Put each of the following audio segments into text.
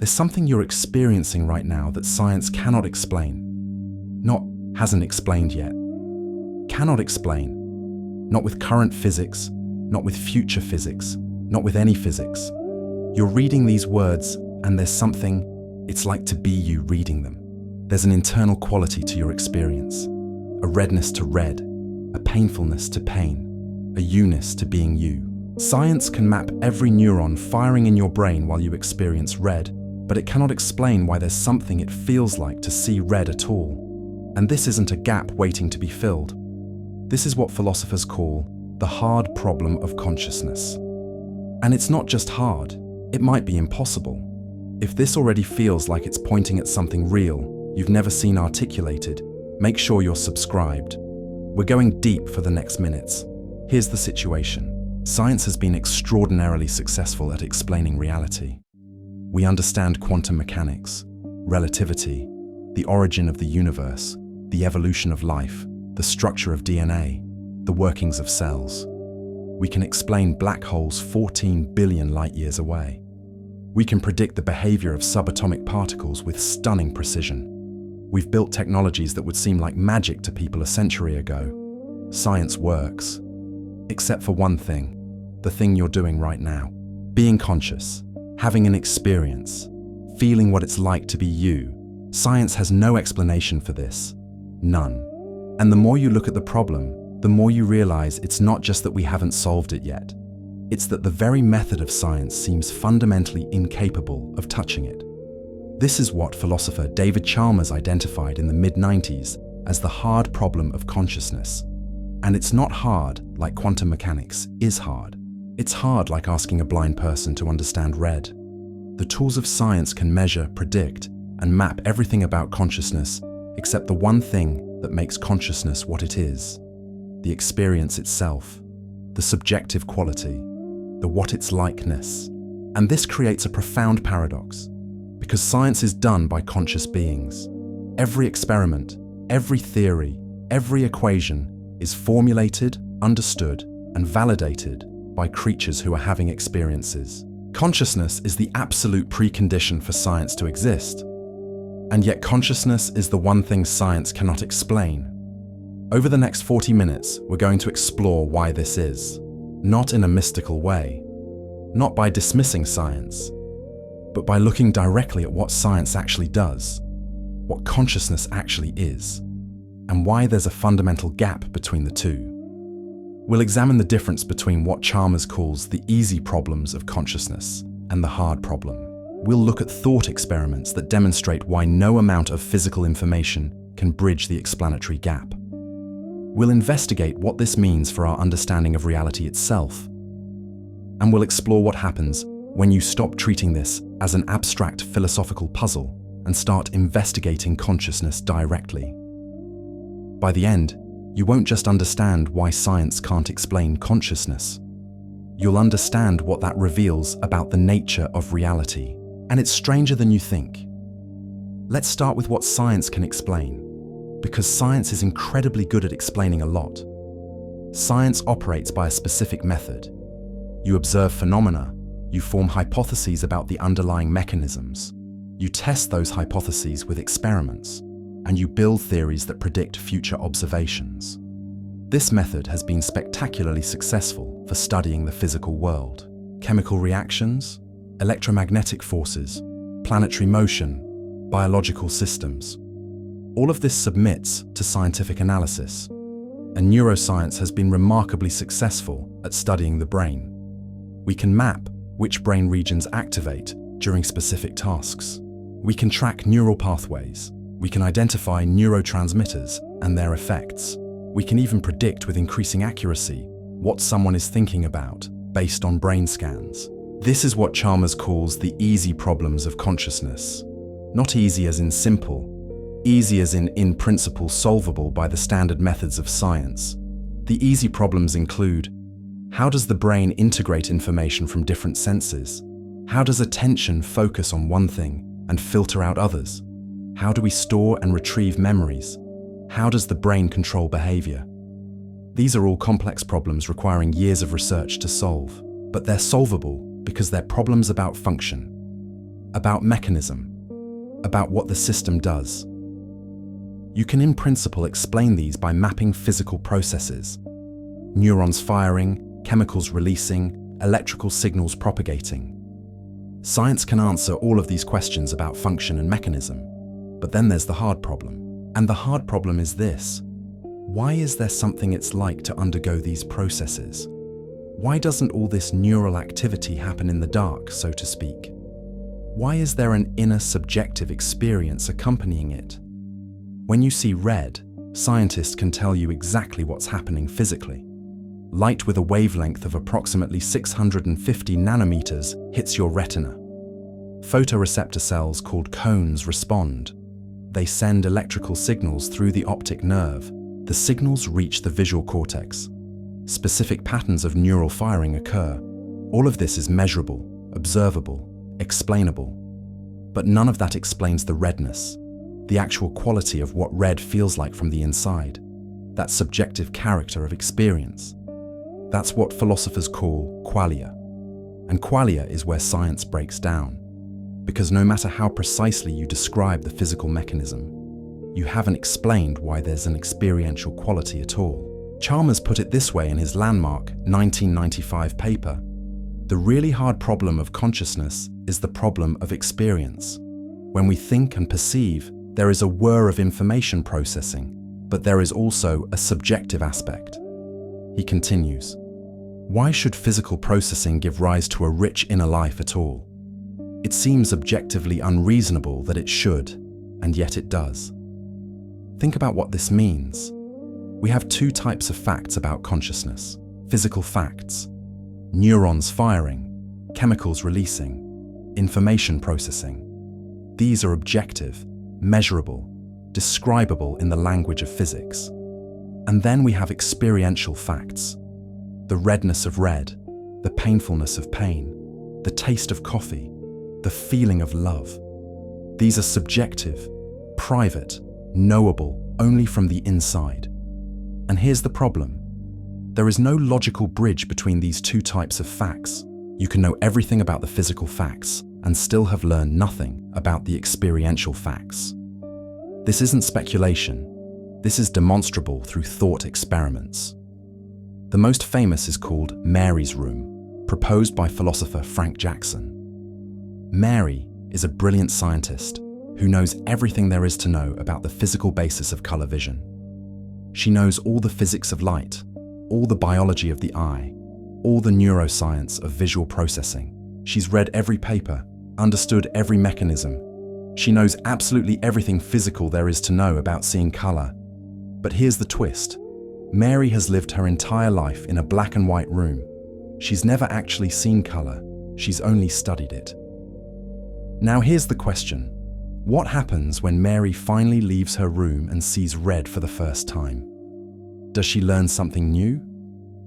There's something you're experiencing right now that science cannot explain. Not hasn't explained yet. Cannot explain. Not with current physics, not with future physics, not with any physics. You're reading these words and there's something, it's like to be you reading them. There's an internal quality to your experience. A redness to red, a painfulness to pain, a you-ness to being you. Science can map every neuron firing in your brain while you experience red, but it cannot explain why there's something it feels like to see red at all. And this isn't a gap waiting to be filled. This is what philosophers call the hard problem of consciousness. And it's not just hard, it might be impossible. If this already feels like it's pointing at something real you've never seen articulated, make sure you're subscribed. We're going deep for the next minutes. Here's the situation. Science has been extraordinarily successful at explaining reality. We understand quantum mechanics, relativity, the origin of the universe, the evolution of life, the structure of DNA, the workings of cells. We can explain black holes 14 billion light-years away. We can predict the behavior of subatomic particles with stunning precision. We've built technologies that would seem like magic to people a century ago. Science works. Except for one thing, the thing you're doing right now. Being conscious, having an experience, feeling what it's like to be you. Science has no explanation for this. None. And the more you look at the problem, the more you realize it's not just that we haven't solved it yet. It's that the very method of science seems fundamentally incapable of touching it. This is what philosopher David Chalmers identified in the mid-90s as the hard problem of consciousness. And it's not hard like quantum mechanics is hard. It's hard like asking a blind person to understand red. The tools of science can measure, predict, and map everything about consciousness except the one thing that makes consciousness what it is. The experience itself, the subjective quality, the what it's likeness. And this creates a profound paradox, because science is done by conscious beings. Every experiment, every theory, every equation is formulated, understood, and validated by creatures who are having experiences. Consciousness is the absolute precondition for science to exist. And yet consciousness is the one thing science cannot explain. Over the next 40 minutes, we're going to explore why this is. Not in a mystical way, not by dismissing science, but by looking directly at what science actually does, what consciousness actually is, and why there's a fundamental gap between the two. We'll examine the difference between what Chalmers calls the easy problems of consciousness and the hard problem. We'll look at thought experiments that demonstrate why no amount of physical information can bridge the explanatory gap. We'll investigate what this means for our understanding of reality itself. And we'll explore what happens when you stop treating this as an abstract philosophical puzzle and start investigating consciousness directly. By the end, you won't just understand why science can't explain consciousness. You'll understand what that reveals about the nature of reality. And it's stranger than you think. Let's start with what science can explain, because science is incredibly good at explaining a lot. Science operates by a specific method. You observe phenomena, you form hypotheses about the underlying mechanisms, you test those hypotheses with experiments, and you build theories that predict future observations. This method has been spectacularly successful for studying the physical world. Chemical reactions, electromagnetic forces, planetary motion, biological systems. All of this submits to scientific analysis, and neuroscience has been remarkably successful at studying the brain. We can map which brain regions activate during specific tasks. We can track neural pathways. We can identify neurotransmitters and their effects. We can even predict with increasing accuracy what someone is thinking about based on brain scans. This is what Chalmers calls the easy problems of consciousness. Not easy as in simple, easy as in principle solvable by the standard methods of science. The easy problems include: how does the brain integrate information from different senses? How does attention focus on one thing and filter out others? How do we store and retrieve memories? How does the brain control behavior? These are all complex problems requiring years of research to solve, but they're solvable because they're problems about function. about mechanism, about what the system does. You can in principle explain these by mapping physical processes: neurons firing, chemicals releasing, electrical signals propagating. Science can answer all of these questions about function and mechanism, but then there's the hard problem. And the hard problem is this: why is there something it's like to undergo these processes? Why doesn't all this neural activity happen in the dark, so to speak? Why is there an inner subjective experience accompanying it? When you see red, scientists can tell you exactly what's happening physically. Light with a wavelength of approximately 650 nanometers hits your retina. Photoreceptor cells called cones respond. They send electrical signals through the optic nerve. The signals reach the visual cortex. Specific patterns of neural firing occur. All of this is measurable, observable, explainable. But none of that explains the redness, the actual quality of what red feels like from the inside, that subjective character of experience. That's what philosophers call qualia. And qualia is where science breaks down. Because no matter how precisely you describe the physical mechanism, you haven't explained why there's an experiential quality at all. Chalmers put it this way in his landmark 1995 paper: the really hard problem of consciousness is the problem of experience. When we think and perceive, there is a whir of information processing, but there is also a subjective aspect. He continues, why should physical processing give rise to a rich inner life at all? It seems objectively unreasonable that it should, and yet it does. Think about what this means. We have two types of facts about consciousness: physical facts, neurons firing, chemicals releasing, information processing. These are objective, measurable, describable in the language of physics. And then we have experiential facts: the redness of red, the painfulness of pain, the taste of coffee, the feeling of love. These are subjective, private, knowable only from the inside. And here's the problem. There is no logical bridge between these two types of facts. You can know everything about the physical facts and still have learned nothing about the experiential facts. This isn't speculation. This is demonstrable through thought experiments. The most famous is called Mary's Room, proposed by philosopher Frank Jackson. Mary is a brilliant scientist who knows everything there is to know about the physical basis of color vision. She knows all the physics of light, all the biology of the eye, all the neuroscience of visual processing. She's read every paper, understood every mechanism. She knows absolutely everything physical there is to know about seeing color. But here's the twist. Mary has lived her entire life in a black and white room. She's never actually seen color. She's only studied it. Now here's the question. What happens when Mary finally leaves her room and sees red for the first time? Does she learn something new?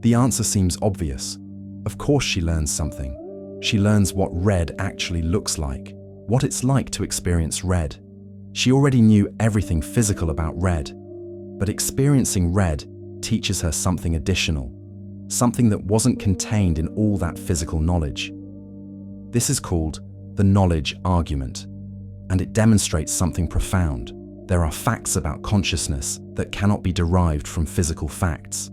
The answer seems obvious. Of course she learns something. She learns what red actually looks like, what it's like to experience red. She already knew everything physical about red, but experiencing red teaches her something additional, something that wasn't contained in all that physical knowledge. This is called the knowledge argument, and it demonstrates something profound. There are facts about consciousness that cannot be derived from physical facts.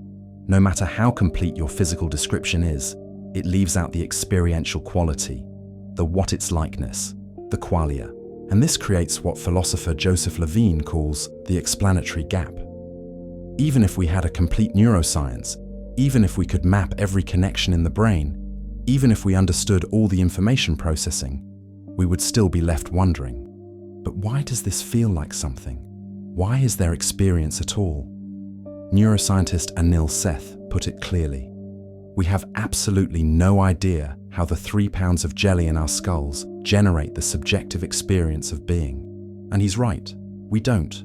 No matter how complete your physical description is, it leaves out the experiential quality, the what it's likeness, the qualia. And this creates what philosopher Joseph Levine calls the explanatory gap. Even if we had a complete neuroscience, even if we could map every connection in the brain, even if we understood all the information processing, we would still be left wondering, but why does this feel like something? Why is there experience at all? Neuroscientist Anil Seth put it clearly. We have absolutely no idea how the 3 pounds of jelly in our skulls generate the subjective experience of being. And he's right, we don't.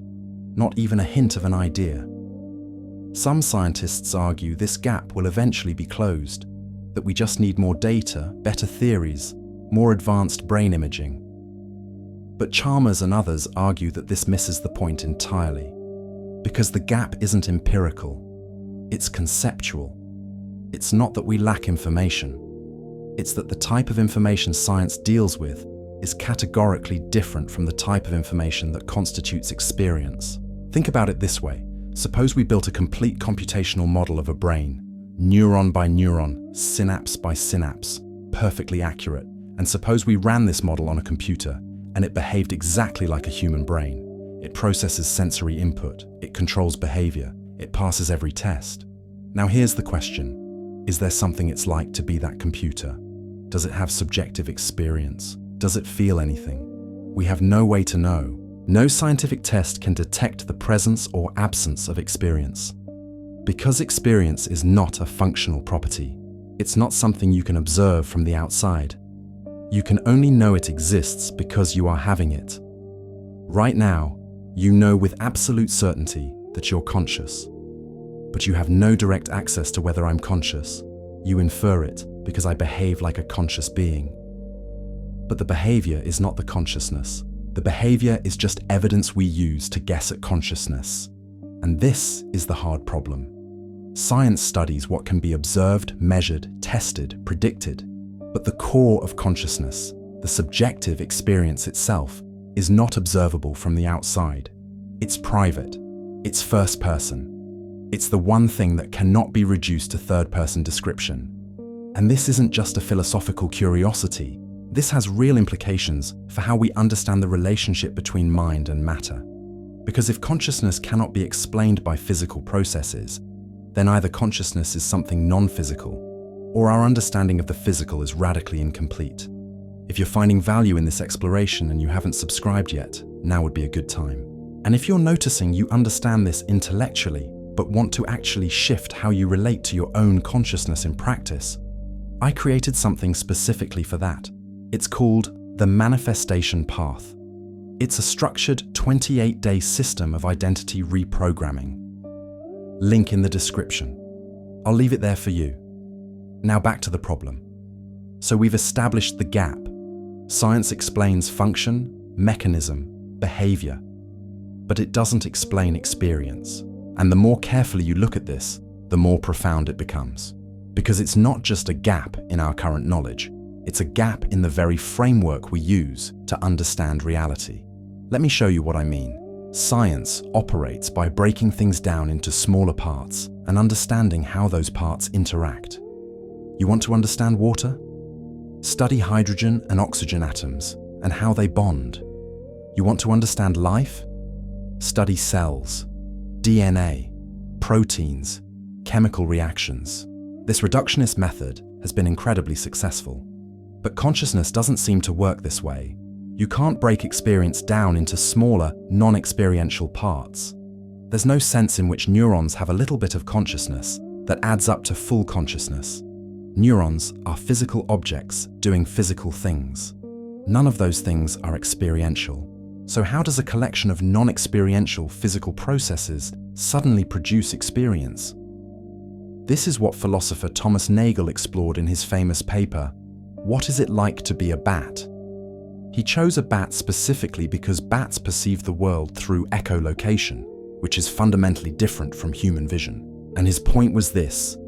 Not even a hint of an idea. Some scientists argue this gap will eventually be closed, that we just need more data, better theories, more advanced brain imaging. But Chalmers and others argue that this misses the point entirely, because the gap isn't empirical, it's conceptual. It's not that we lack information, it's that the type of information science deals with is categorically different from the type of information that constitutes experience. Think about it this way. Suppose we built a complete computational model of a brain, neuron by neuron, synapse by synapse, perfectly accurate. And suppose we ran this model on a computer, and it behaved exactly like a human brain. It processes sensory input, it controls behavior, it passes every test. Now here's the question. Is there something it's like to be that computer? Does it have subjective experience? Does it feel anything? We have no way to know. No scientific test can detect the presence or absence of experience. Because experience is not a functional property, it's not something you can observe from the outside. You can only know it exists because you are having it. Right now, you know with absolute certainty that you're conscious. But you have no direct access to whether I'm conscious. You infer it because I behave like a conscious being. But the behavior is not the consciousness. The behavior is just evidence we use to guess at consciousness. And this is the hard problem. Science studies what can be observed, measured, tested, predicted. But the core of consciousness, the subjective experience itself, is not observable from the outside. It's private. It's first person. It's the one thing that cannot be reduced to third-person description. And this isn't just a philosophical curiosity. This has real implications for how we understand the relationship between mind and matter. Because if consciousness cannot be explained by physical processes, then either consciousness is something non-physical, or our understanding of the physical is radically incomplete. If you're finding value in this exploration and you haven't subscribed yet, now would be a good time. And if you're noticing you understand this intellectually, but want to actually shift how you relate to your own consciousness in practice, I created something specifically for that. It's called the Manifestation Path. It's a structured 28-day system of identity reprogramming. Link in the description. I'll leave it there for you. Now back to the problem. So we've established the gap. Science explains function, mechanism, behavior, but it doesn't explain experience. And the more carefully you look at this, the more profound it becomes. Because it's not just a gap in our current knowledge, it's a gap in the very framework we use to understand reality. Let me show you what I mean. Science operates by breaking things down into smaller parts and understanding how those parts interact. You want to understand water? Study hydrogen and oxygen atoms and how they bond. You want to understand life? Study cells, DNA, proteins, chemical reactions. This reductionist method has been incredibly successful. But consciousness doesn't seem to work this way. You can't break experience down into smaller, non-experiential parts. There's no sense in which neurons have a little bit of consciousness that adds up to full consciousness. Neurons are physical objects doing physical things. None of those things are experiential. So how does a collection of non-experiential physical processes suddenly produce experience? This is what philosopher Thomas Nagel explored in his famous paper, What is it like to be a bat? He chose a bat specifically because bats perceive the world through echolocation, which is fundamentally different from human vision. And his point was this: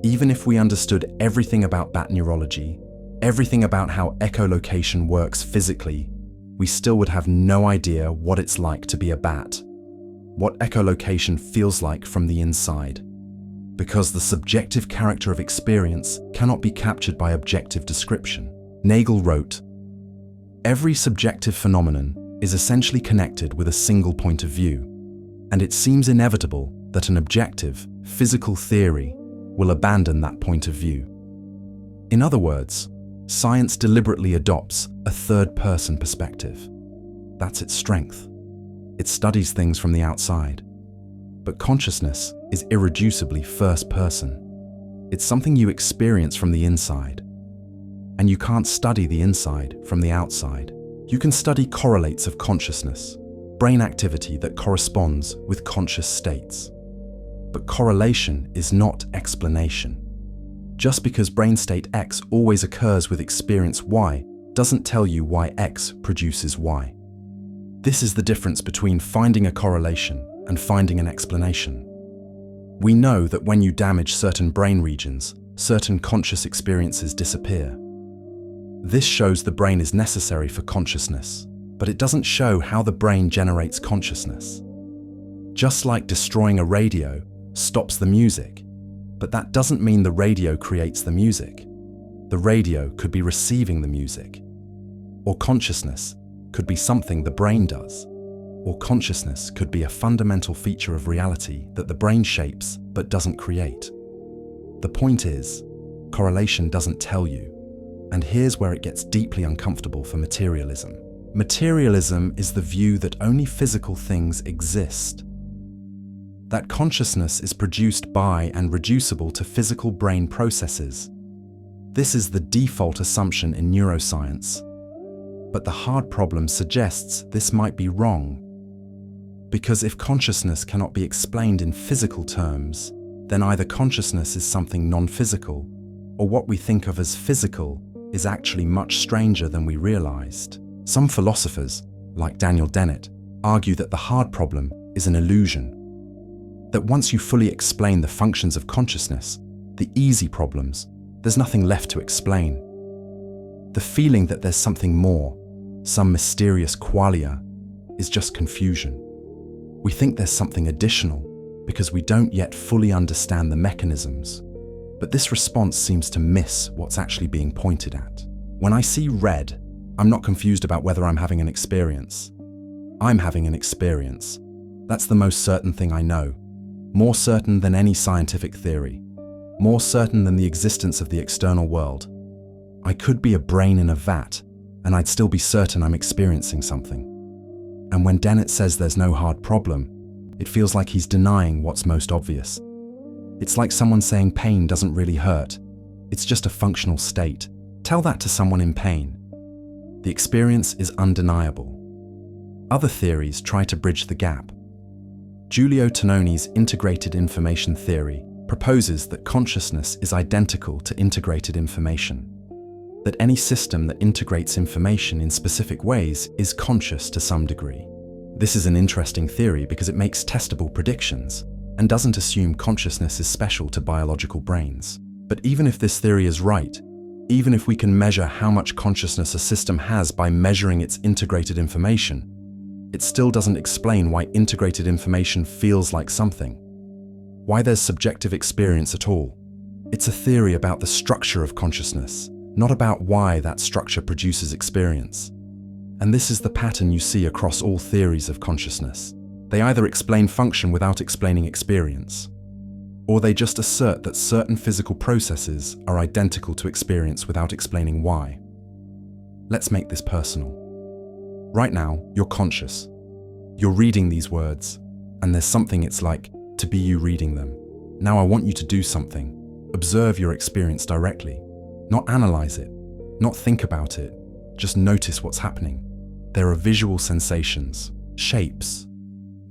even if we understood everything about bat neurology, everything about how echolocation works physically, we still would have no idea what it's like to be a bat, what echolocation feels like from the inside. Because the subjective character of experience cannot be captured by objective description. Nagel wrote, "Every subjective phenomenon is essentially connected with a single point of view, and it seems inevitable that an objective, physical theory will abandon that point of view." In other words, science deliberately adopts a third-person perspective. That's its strength. It studies things from the outside. But consciousness is irreducibly first-person. It's something you experience from the inside. And you can't study the inside from the outside. You can study correlates of consciousness, brain activity that corresponds with conscious states. But correlation is not explanation. Just because brain state X always occurs with experience Y doesn't tell you why X produces Y. This is the difference between finding a correlation and finding an explanation. We know that when you damage certain brain regions, certain conscious experiences disappear. This shows the brain is necessary for consciousness, but it doesn't show how the brain generates consciousness. Just like destroying a radio stops the music, but that doesn't mean the radio creates the music. The radio could be receiving the music. Or consciousness could be something the brain does. Or consciousness could be a fundamental feature of reality that the brain shapes but doesn't create. The point is, correlation doesn't tell you. And here's where it gets deeply uncomfortable for materialism. Materialism is the view that only physical things exist. That consciousness is produced by and reducible to physical brain processes. This is the default assumption in neuroscience. But the hard problem suggests this might be wrong. Because if consciousness cannot be explained in physical terms, then either consciousness is something non-physical, or what we think of as physical is actually much stranger than we realized. Some philosophers, like Daniel Dennett, argue that the hard problem is an illusion. That once you fully explain the functions of consciousness, the easy problems, there's nothing left to explain. The feeling that there's something more, some mysterious qualia, is just confusion. We think there's something additional because we don't yet fully understand the mechanisms. But this response seems to miss what's actually being pointed at. When I see red, I'm not confused about whether I'm having an experience. I'm having an experience. That's the most certain thing I know. More certain than any scientific theory. More certain than the existence of the external world. I could be a brain in a vat, and I'd still be certain I'm experiencing something. And when Dennett says there's no hard problem, it feels like he's denying what's most obvious. It's like someone saying pain doesn't really hurt. It's just a functional state. Tell that to someone in pain. The experience is undeniable. Other theories try to bridge the gap. Giulio Tononi's integrated information theory proposes that consciousness is identical to integrated information. That any system that integrates information in specific ways is conscious to some degree. This is an interesting theory because it makes testable predictions and doesn't assume consciousness is special to biological brains. But even if this theory is right, even if we can measure how much consciousness a system has by measuring its integrated information, it still doesn't explain why integrated information feels like something. Why there's subjective experience at all. It's a theory about the structure of consciousness, not about why that structure produces experience. And this is the pattern you see across all theories of consciousness. They either explain function without explaining experience, or they just assert that certain physical processes are identical to experience without explaining why. Let's make this personal. Right now, you're conscious. You're reading these words, and there's something it's like to be you reading them. Now I want you to do something. Observe your experience directly. Not analyze it, not think about it, just notice what's happening. There are visual sensations, shapes,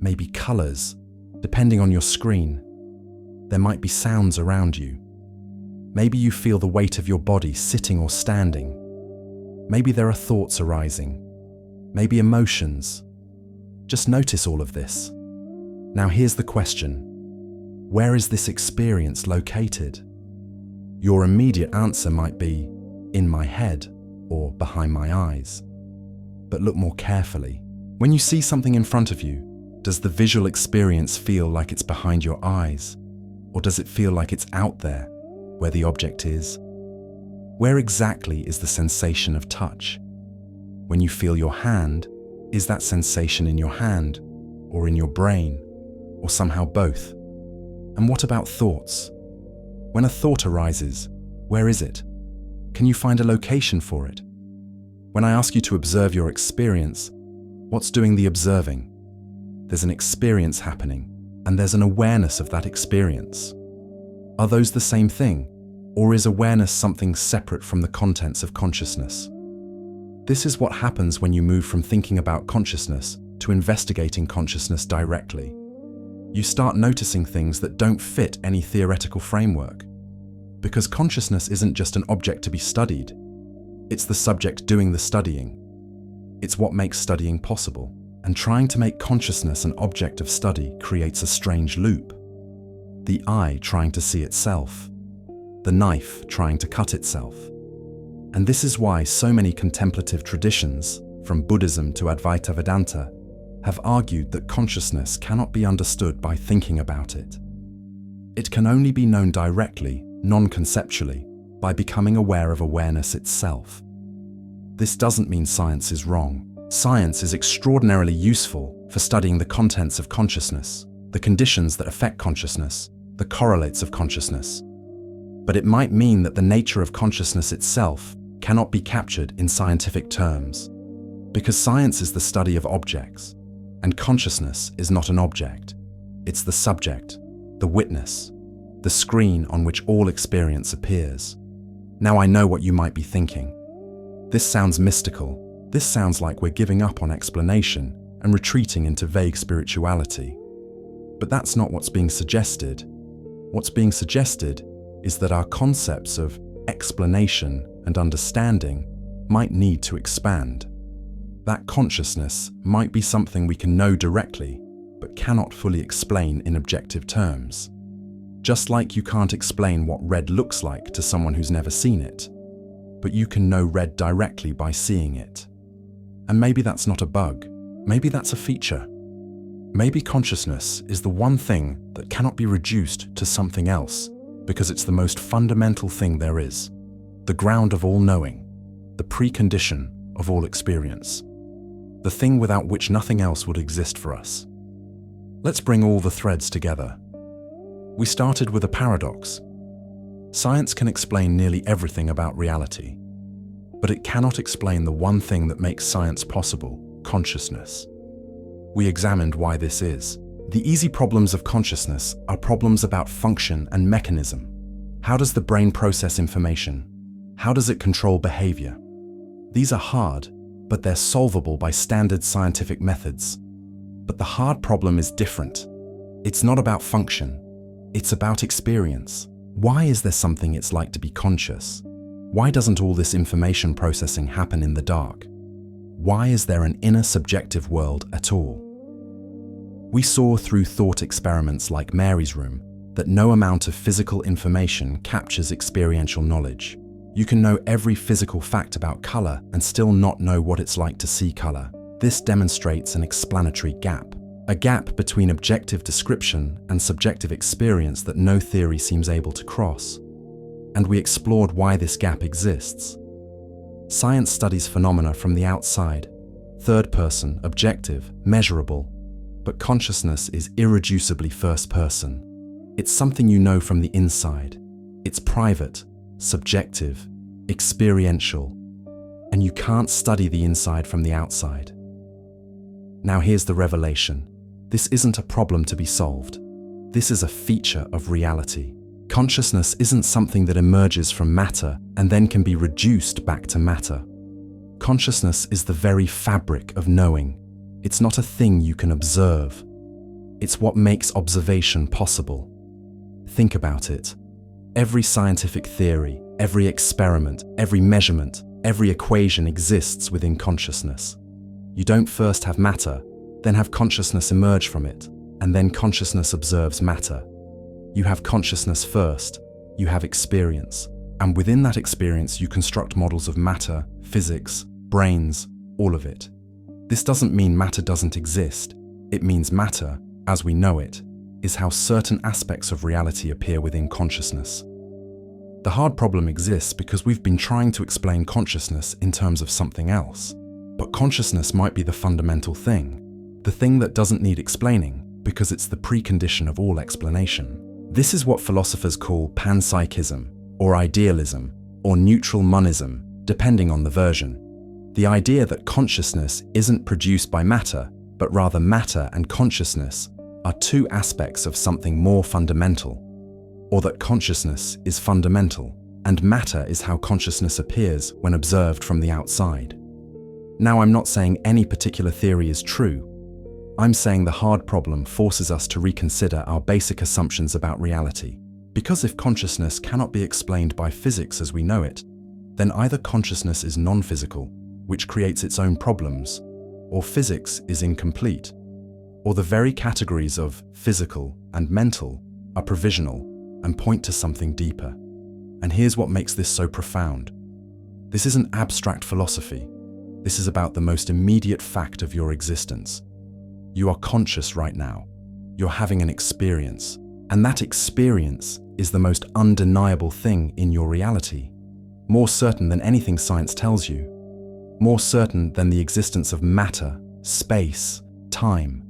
maybe colors, depending on your screen. There might be sounds around you. Maybe you feel the weight of your body sitting or standing. Maybe there are thoughts arising, maybe emotions. Just notice all of this. Now here's the question. Where is this experience located? Your immediate answer might be, in my head or behind my eyes. But look more carefully. When you see something in front of you, does the visual experience feel like it's behind your eyes? Or does it feel like it's out there, where the object is? Where exactly is the sensation of touch? When you feel your hand, is that sensation in your hand, or in your brain, or somehow both? And what about thoughts? When a thought arises, where is it? Can you find a location for it? When I ask you to observe your experience, what's doing the observing? There's an experience happening, and there's an awareness of that experience. Are those the same thing, or is awareness something separate from the contents of consciousness? This is what happens when you move from thinking about consciousness to investigating consciousness directly. You start noticing things that don't fit any theoretical framework. Because consciousness isn't just an object to be studied, it's the subject doing the studying. It's what makes studying possible. And trying to make consciousness an object of study creates a strange loop. The eye trying to see itself, the knife trying to cut itself. And this is why so many contemplative traditions, from Buddhism to Advaita Vedanta, have argued that consciousness cannot be understood by thinking about it. It can only be known directly, non-conceptually, by becoming aware of awareness itself. This doesn't mean science is wrong. Science is extraordinarily useful for studying the contents of consciousness, the conditions that affect consciousness, the correlates of consciousness. But it might mean that the nature of consciousness itself cannot be captured in scientific terms, because science is the study of objects, and consciousness is not an object. It's the subject, the witness, the screen on which all experience appears. Now I know what you might be thinking. This sounds mystical. This sounds like we're giving up on explanation and retreating into vague spirituality. But that's not what's being suggested. What's being suggested is that our concepts of explanation and understanding might need to expand. That consciousness might be something we can know directly, but cannot fully explain in objective terms. Just like you can't explain what red looks like to someone who's never seen it, but you can know red directly by seeing it. And maybe that's not a bug, maybe that's a feature. Maybe consciousness is the one thing that cannot be reduced to something else, because it's the most fundamental thing there is, the ground of all knowing, the precondition of all experience, the thing without which nothing else would exist for us. Let's bring all the threads together. We started with a paradox. Science can explain nearly everything about reality, but it cannot explain the one thing that makes science possible, consciousness. We examined why this is. The easy problems of consciousness are problems about function and mechanism. How does the brain process information? How does it control behavior? These are hard, but they're solvable by standard scientific methods. But the hard problem is different. It's not about function. It's about experience. Why is there something it's like to be conscious? Why doesn't all this information processing happen in the dark? Why is there an inner subjective world at all? We saw through thought experiments like Mary's room that no amount of physical information captures experiential knowledge. You can know every physical fact about color and still not know what it's like to see color. This demonstrates an explanatory gap, a gap between objective description and subjective experience that no theory seems able to cross. And we explored why this gap exists. Science studies phenomena from the outside, third person, objective, measurable, but consciousness is irreducibly first person. It's something you know from the inside. It's private, subjective, experiential, and you can't study the inside from the outside. Now here's the revelation. This isn't a problem to be solved. This is a feature of reality. Consciousness isn't something that emerges from matter and then can be reduced back to matter. Consciousness is the very fabric of knowing. It's not a thing you can observe. It's what makes observation possible. Think about it. Every scientific theory, every experiment, every measurement, every equation exists within consciousness. You don't first have matter, then have consciousness emerge from it, and then consciousness observes matter. You have consciousness first, you have experience, and within that experience you construct models of matter, physics, brains, all of it. This doesn't mean matter doesn't exist. It means matter, as we know it, is how certain aspects of reality appear within consciousness. The hard problem exists because we've been trying to explain consciousness in terms of something else. But consciousness might be the fundamental thing, the thing that doesn't need explaining because it's the precondition of all explanation. This is what philosophers call panpsychism, or idealism, or neutral monism, depending on the version. The idea that consciousness isn't produced by matter, but rather matter and consciousness are two aspects of something more fundamental, or that consciousness is fundamental, and matter is how consciousness appears when observed from the outside. Now, I'm not saying any particular theory is true. I'm saying the hard problem forces us to reconsider our basic assumptions about reality. Because if consciousness cannot be explained by physics as we know it, then either consciousness is non-physical, which creates its own problems, or physics is incomplete, or the very categories of physical and mental are provisional and point to something deeper. And here's what makes this so profound. This isn't abstract philosophy. This is about the most immediate fact of your existence. You are conscious right now. You're having an experience, and that experience is the most undeniable thing in your reality. More certain than anything science tells you. More certain than the existence of matter, space, time.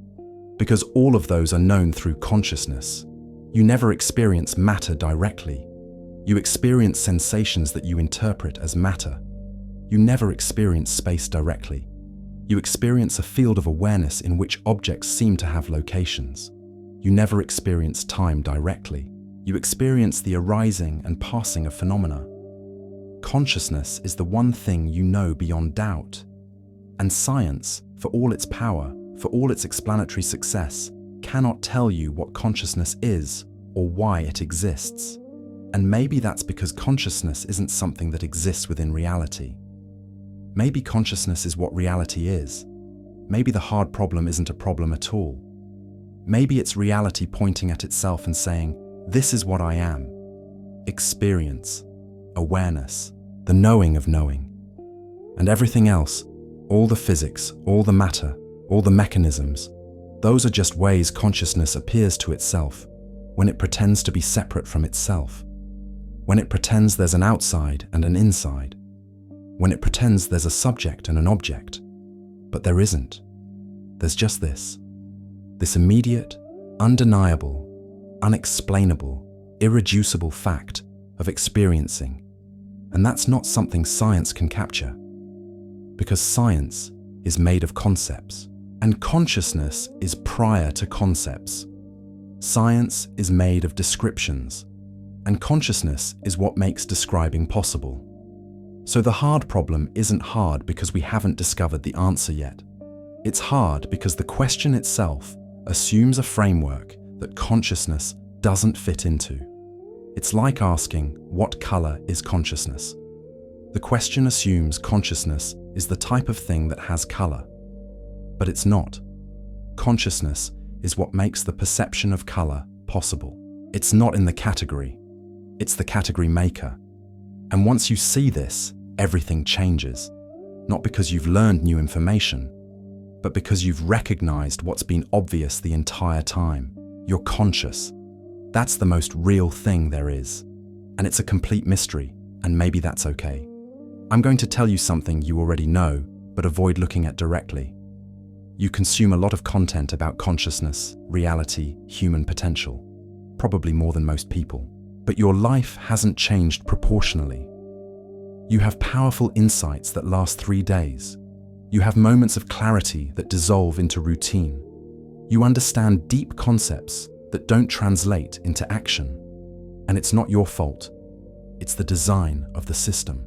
Because all of those are known through consciousness. You never experience matter directly. You experience sensations that you interpret as matter. You never experience space directly. You experience a field of awareness in which objects seem to have locations. You never experience time directly. You experience the arising and passing of phenomena. Consciousness is the one thing you know beyond doubt. And science, for all its power, for all its explanatory success, cannot tell you what consciousness is or why it exists. And maybe that's because consciousness isn't something that exists within reality. Maybe consciousness is what reality is. Maybe the hard problem isn't a problem at all. Maybe it's reality pointing at itself and saying, "This is what I am." Experience, awareness, the knowing of knowing. And everything else, all the physics, all the matter, all the mechanisms, those are just ways consciousness appears to itself when it pretends to be separate from itself. When it pretends there's an outside and an inside. When it pretends there's a subject and an object. But there isn't. There's just this immediate, undeniable, unexplainable, irreducible fact of experiencing. And that's not something science can capture. Because science is made of concepts, and consciousness is prior to concepts. Science is made of descriptions, and consciousness is what makes describing possible. So the hard problem isn't hard because we haven't discovered the answer yet. It's hard because the question itself assumes a framework that consciousness doesn't fit into. It's like asking, what color is consciousness? The question assumes consciousness is the type of thing that has color. But it's not. Consciousness is what makes the perception of color possible. It's not in the category. It's the category maker. And once you see this, everything changes. Not because you've learned new information, but because you've recognized what's been obvious the entire time. You're conscious. That's the most real thing there is. And it's a complete mystery, and maybe that's okay. I'm going to tell you something you already know, but avoid looking at directly. You consume a lot of content about consciousness, reality, human potential. Probably more than most people. But your life hasn't changed proportionally. You have powerful insights that last 3 days. You have moments of clarity that dissolve into routine. You understand deep concepts that don't translate into action. And it's not your fault. It's the design of the system.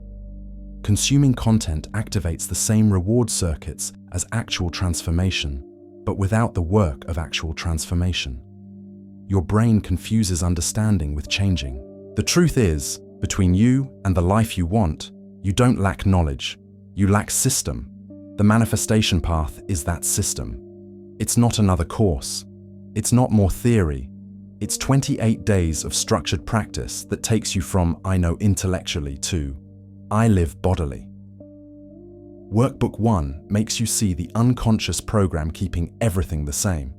Consuming content activates the same reward circuits as actual transformation, but without the work of actual transformation. Your brain confuses understanding with changing. The truth is, between you and the life you want, you don't lack knowledge. You lack system. The manifestation path is that system. It's not another course. It's not more theory. It's 28 days of structured practice that takes you from I know intellectually to I live bodily. Workbook 1 makes you see the unconscious program keeping everything the same.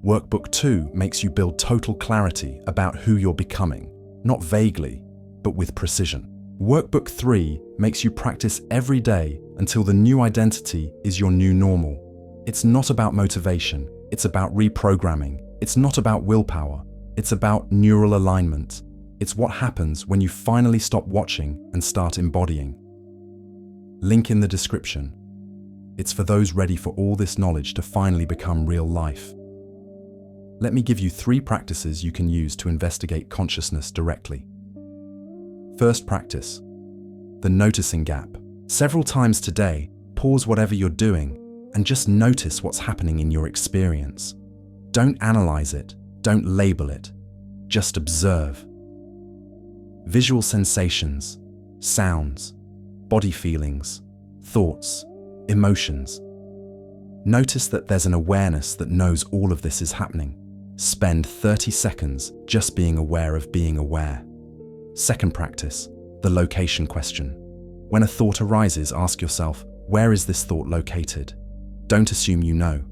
Workbook 2 makes you build total clarity about who you're becoming, not vaguely, but with precision. Workbook 3 makes you practice every day until the new identity is your new normal. It's not about motivation, it's about reprogramming. It's not about willpower, it's about neural alignment. It's what happens when you finally stop watching and start embodying. Link in the description. It's for those ready for all this knowledge to finally become real life. Let me give you 3 practices you can use to investigate consciousness directly. First practice, the noticing gap. Several times today, pause whatever you're doing and just notice what's happening in your experience. Don't analyze it, don't label it, just observe. Visual sensations, sounds, body feelings, thoughts, emotions. Notice that there's an awareness that knows all of this is happening. Spend 30 seconds just being aware of being aware. Second practice, the location question. When a thought arises, ask yourself, where is this thought located? Don't assume you know.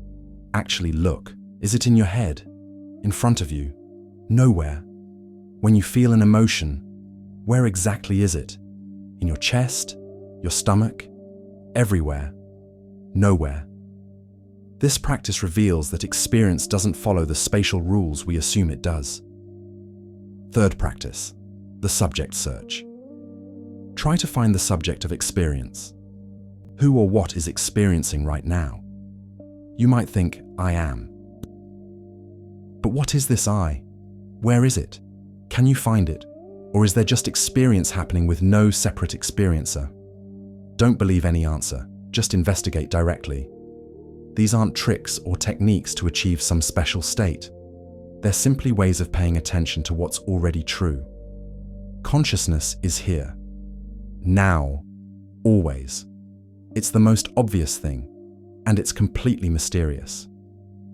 Actually look. Is it in your head? In front of you? Nowhere. When you feel an emotion, where exactly is it? In your chest? Your stomach? Everywhere? Nowhere. This practice reveals that experience doesn't follow the spatial rules we assume it does. Third practice, the subject search. Try to find the subject of experience. Who or what is experiencing right now? You might think, I am. But what is this I? Where is it? Can you find it? Or is there just experience happening with no separate experiencer? Don't believe any answer, just investigate directly. These aren't tricks or techniques to achieve some special state. They're simply ways of paying attention to what's already true. Consciousness is here. Now. Always. It's the most obvious thing, and it's completely mysterious.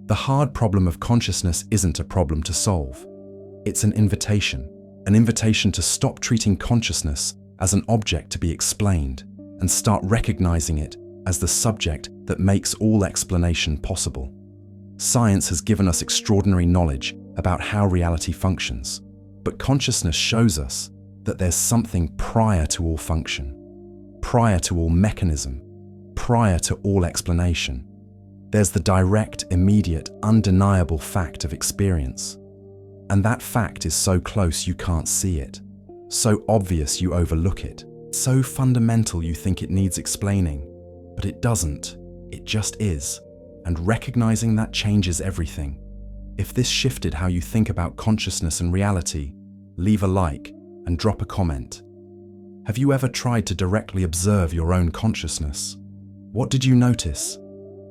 The hard problem of consciousness isn't a problem to solve. It's an invitation to stop treating consciousness as an object to be explained and start recognizing it as the subject that makes all explanation possible. Science has given us extraordinary knowledge about how reality functions, but consciousness shows us that there's something prior to all function, prior to all mechanism, prior to all explanation. There's the direct, immediate, undeniable fact of experience. And that fact is so close you can't see it, so obvious you overlook it, so fundamental you think it needs explaining. But it doesn't, it just is. And recognizing that changes everything. If this shifted how you think about consciousness and reality, leave a like and drop a comment. Have you ever tried to directly observe your own consciousness? What did you notice?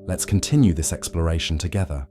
Let's continue this exploration together.